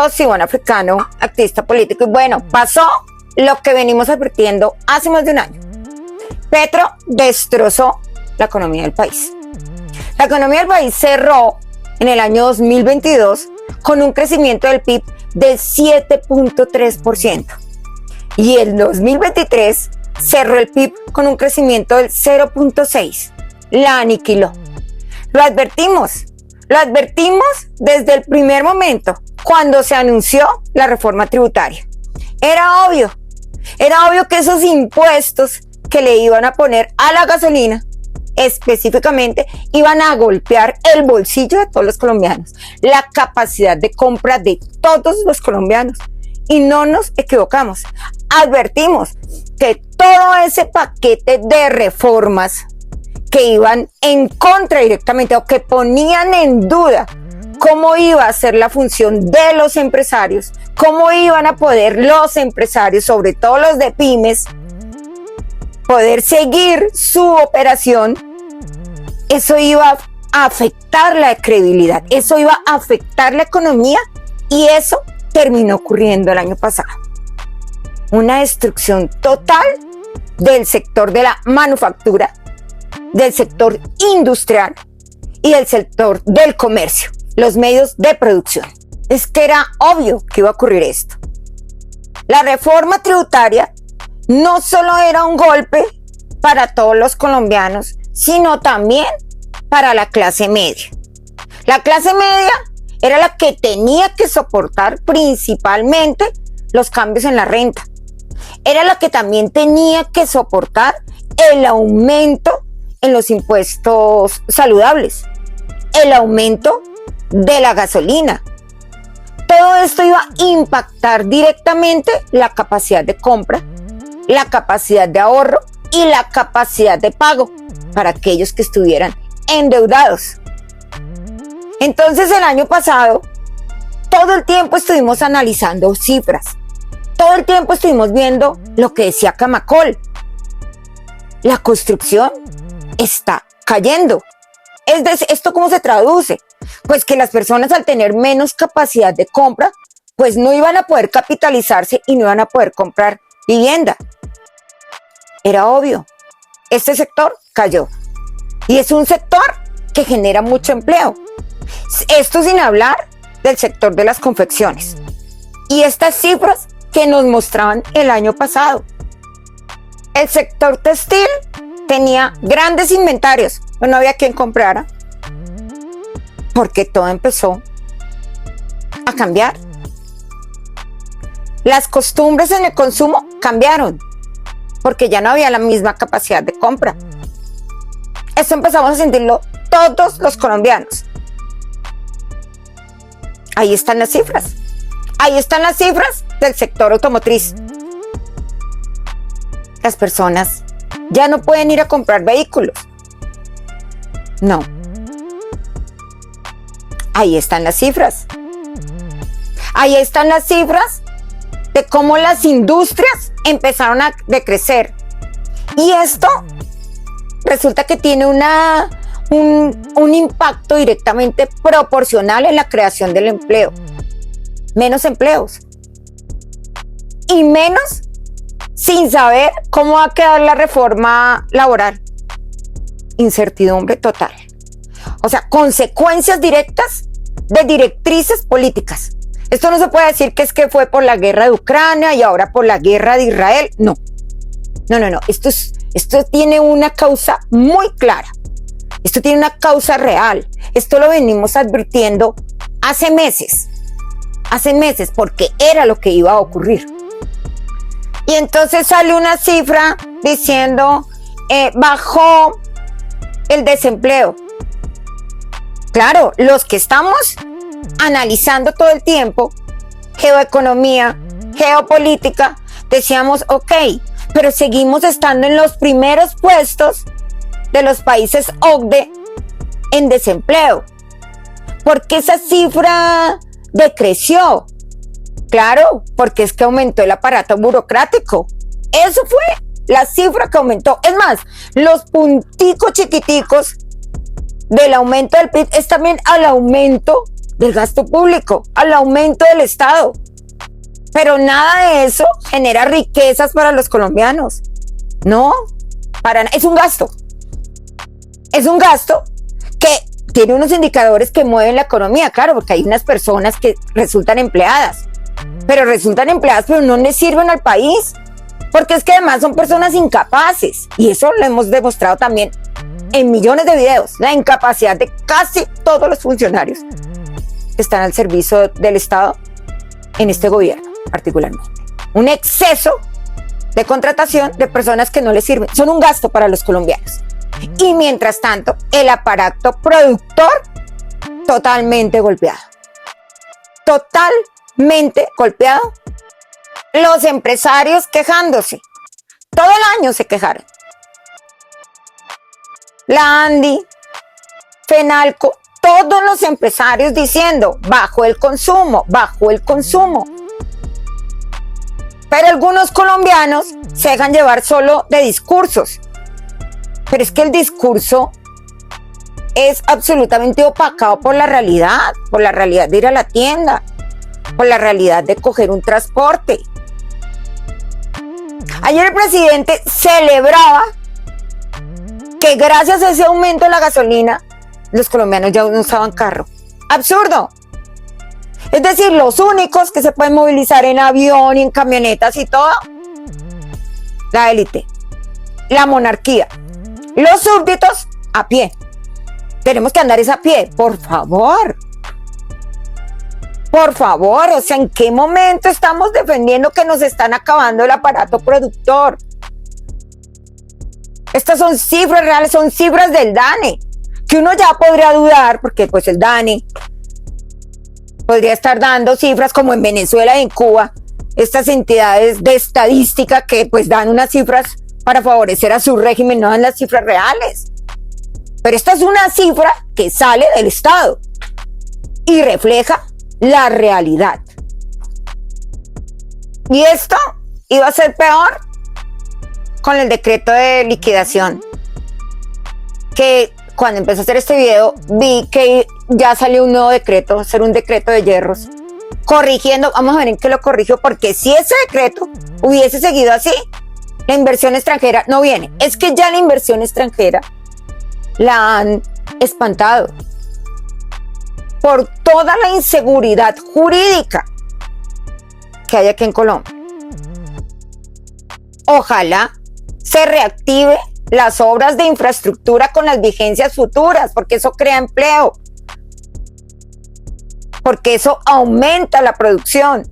soy Ivonne Africano, activista político, y bueno, pasó lo que venimos advirtiendo hace más de un año. Petro destrozó la economía del país. La economía del país cerró en el año 2022 con un crecimiento del PIB del 7.3%. Y en 2023 cerró el PIB con un crecimiento del 0.6%. La aniquiló. Lo advertimos desde el primer momento cuando se anunció la reforma tributaria. Era obvio que esos impuestos que le iban a poner a la gasolina específicamente iban a golpear el bolsillo de todos los colombianos, la capacidad de compra de todos los colombianos. Y no nos equivocamos. Advertimos que todo ese paquete de reformas que iban en contra directamente o que ponían en duda cómo iba a ser la función de los empresarios, cómo iban a poder los empresarios, sobre todo los de pymes, poder seguir su operación, eso iba a afectar la credibilidad, eso iba a afectar la economía, y eso terminó ocurriendo el año pasado. Una destrucción total del sector de la manufactura, del sector industrial y del sector del comercio, los medios de producción. Es que era obvio que iba a ocurrir esto. La reforma tributaria no solo era un golpe para todos los colombianos, sino también para la clase media. La clase media era la que tenía que soportar principalmente los cambios en la renta. Era la que también tenía que soportar el aumento en los impuestos saludables, el aumento de la gasolina. Todo esto iba a impactar directamente la capacidad de compra, la capacidad de ahorro y la capacidad de pago para aquellos que estuvieran endeudados. Entonces el año pasado, todo el tiempo estuvimos analizando cifras, todo el tiempo estuvimos viendo lo que decía Camacol. La construcción está cayendo. ¿Esto cómo se traduce? Pues que las personas, al tener menos capacidad de compra, pues no iban a poder capitalizarse y no iban a poder comprar vivienda. Era obvio. Este sector cayó. Y es un sector que genera mucho empleo. Esto sin hablar del sector de las confecciones. Y estas cifras que nos mostraban el año pasado. El sector textil tenía grandes inventarios, pero no había quien comprara, porque todo empezó a cambiar. Las costumbres en el consumo cambiaron, porque ya no había la misma capacidad de compra. Esto empezamos a sentirlo todos los colombianos. Ahí están las cifras. Ahí están las cifras del sector automotriz. Las personas ya no pueden ir a comprar vehículos. No. Ahí están las cifras. Ahí están las cifras de cómo las industrias empezaron a decrecer. Y esto resulta que tiene un impacto directamente proporcional en la creación del empleo. Menos empleos. Y menos sin saber cómo va a quedar la reforma laboral. Incertidumbre total. O sea, consecuencias directas de directrices políticas. Esto no se puede decir que es que fue por la guerra de Ucrania y ahora por la guerra de Israel. No. Esto tiene una causa muy clara. Esto tiene una causa real. Esto lo venimos advirtiendo hace meses. Porque era lo que iba a ocurrir. Y entonces sale una cifra diciendo bajó el desempleo. Claro, los que estamos analizando todo el tiempo geoeconomía, geopolítica, decíamos ok, pero seguimos estando en los primeros puestos de los países OCDE en desempleo. ¿Por qué esa cifra decreció? Claro, porque es que aumentó el aparato burocrático. Eso fue la cifra que aumentó. Es más, los punticos chiquiticos del aumento del PIB es también al aumento del gasto público, al aumento del Estado. Pero nada de eso genera riquezas para los colombianos. No, es un gasto. Es un gasto que tiene unos indicadores que mueven la economía, claro, porque hay unas personas que resultan empleadas, pero no le sirven al país, porque es que además son personas incapaces, y eso lo hemos demostrado también en millones de videos, la incapacidad de casi todos los funcionarios que están al servicio del Estado en este gobierno particularmente. Un exceso de contratación de personas que no les sirven, son un gasto para los colombianos. Y mientras tanto, el aparato productor totalmente golpeado. Totalmente golpeado. Los empresarios quejándose. Todo el año se quejaron. La ANDI, FENALCO, todos los empresarios diciendo, bajó el consumo, bajó el consumo. Pero algunos colombianos se dejan llevar solo de discursos. Pero es que el discurso es absolutamente opacado por la realidad de ir a la tienda, por la realidad de coger un transporte. Ayer el presidente celebraba que gracias a ese aumento de la gasolina, los colombianos ya no usaban carro. ¡Absurdo! Es decir, los únicos que se pueden movilizar en avión y en camionetas y todo, la élite, la monarquía. Los súbditos, a pie. Tenemos que andar a pie, por favor. Por favor, o sea, ¿en qué momento estamos defendiendo que nos están acabando el aparato productor? Estas son cifras reales, son cifras del DANE, que uno ya podría dudar, porque pues el DANE podría estar dando cifras como en Venezuela y en Cuba, estas entidades de estadística que pues dan unas cifras para favorecer a su régimen, no dan las cifras reales. Pero esta es una cifra que sale del Estado y refleja la realidad. Y esto iba a ser peor con el decreto de liquidación, que cuando empecé a hacer este video vi que ya salió un nuevo decreto, hacer un decreto de hierros, corrigiendo, vamos a ver en qué lo corrigió, porque si ese decreto hubiese seguido así, la inversión extranjera no viene. Es que ya la inversión extranjera la han espantado por toda la inseguridad jurídica que hay aquí en Colombia. Ojalá se reactive las obras de infraestructura con las vigencias futuras, porque eso crea empleo, porque eso aumenta la producción.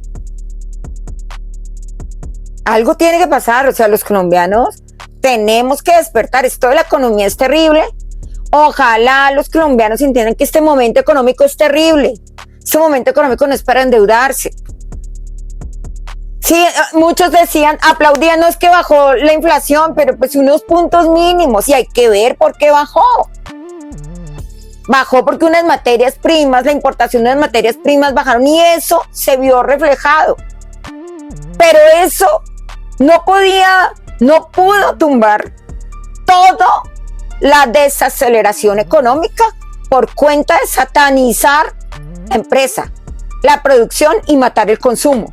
Algo tiene que pasar, o sea, los colombianos tenemos que despertar. Esto de la economía es terrible. Ojalá los colombianos entiendan que este momento económico es terrible. Este momento económico no es para endeudarse. Sí, muchos decían, aplaudían, no es que bajó la inflación, pero pues unos puntos mínimos, y hay que ver por qué bajó. Bajó porque unas materias primas, la importación de las materias primas bajaron, y eso se vio reflejado. Pero eso no pudo tumbar toda la desaceleración económica por cuenta de satanizar la empresa, la producción y matar el consumo.